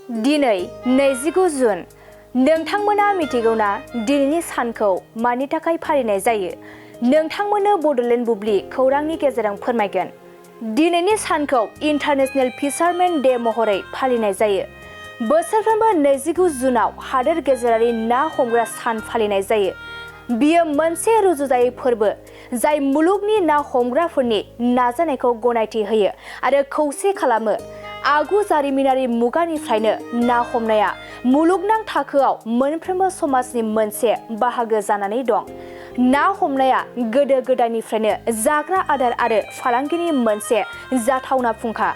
दिनै 29 जुन नोंथांमोना मिथिगौना दिनैनि सानखौ मानि थाखाय फालिनाय जायो? नोंथांमोननो बड'लेण्ड बुब्लि खौरांनि गेजेरजों फोरमायगोन। दिनैनि सानखौ इन्टारनेशनेल फिशारमेन डे महरै फालिनाय जायो। बोसोरफ्रोमबो 29 जुनाव हादोर गेजेरारि ना हमग्रा सान फालिनाय जायो। बियो मोनसे रुजुजायै फोरबो जाय मुलुगनि ना हमग्राफोरनि नाजानायखौ गनायथि होयो आरो खौसे खालामो। आगु जारिमिनारि मुगानिफ्रायनो ना हमनाया मुलुगनां थाखोआव मोनफ्रोमबो समाजनि मोनसे बाहागो जानानै दं। ना हमनाया गोदो गोदायनिफ्रायनो जाग्रा आदार आरो फालांगिनि मोनसे जाथावना फुंखा।